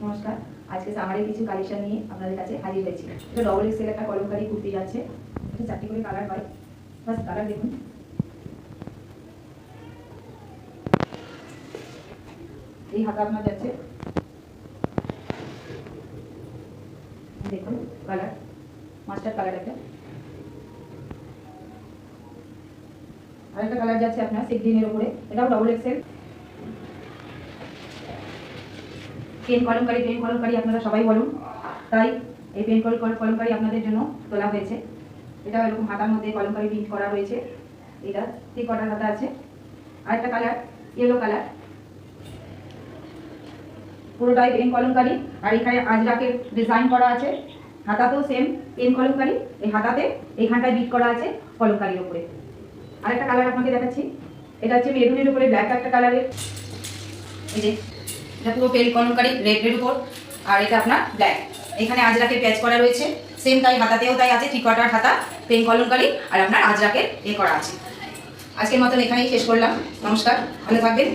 নমস্কার, আজকে সামারের কিছু কালেকশন নিয়ে আপনাদের কাছে হাজির হয়েছি। এটা ডবল এক্সেল একটা কলমকারী কুর্তি যাচ্ছে। এটা 4টি করে কালার হয়। ফার্স্ট কালার দেখুন, এই হাতা আপনার যাচ্ছে, দেখুন কালার মাস্টার কালার একটা। আরেকটা কালার যাচ্ছে আপনার সি গ্রিনের উপরে, এটাও ডবল এক্সেল। পেন কলমকারী আপনারা সবাই বলুন, তাই এই পেন কলমকারী আপনাদের জন্য তোলা হয়েছে। এটাও এরকম হাতার মধ্যে কলমকারী প্রিন্ট করা রয়েছে। এটা 3 কোয়ার্টার হাতা আছে। আরেকটা কালার ইয়েলো কালার, পুরোটাই পেন কলমকারী, আর এখানে আজরাকের ডিজাইন করা আছে। হাতাতেও সেম পেন কলমকারী, এই হাতাতে এইখানটায় বিট করা আছে কলমকারীর উপরে। আরেকটা কালার আপনাকে দেখাচ্ছি, এটা হচ্ছে মেরুনের উপরে ব্ল্যাক একটা কালারের। এই যে এটা পুরো পেন কলমকারী রেডের উপর, আর এটা আপনার ব্ল্যাক। এখানে আজরাকের প্যাচ করা রয়েছে, সেম তাই হাতাতেও তাই আছে, 3 কোয়ার্টার হাতা পেন কলমকারী, আর আপনার আজরাকের করা আছে। আজকের মতন এখানেই শেষ করলাম। নমস্কার, ভালো থাকবেন।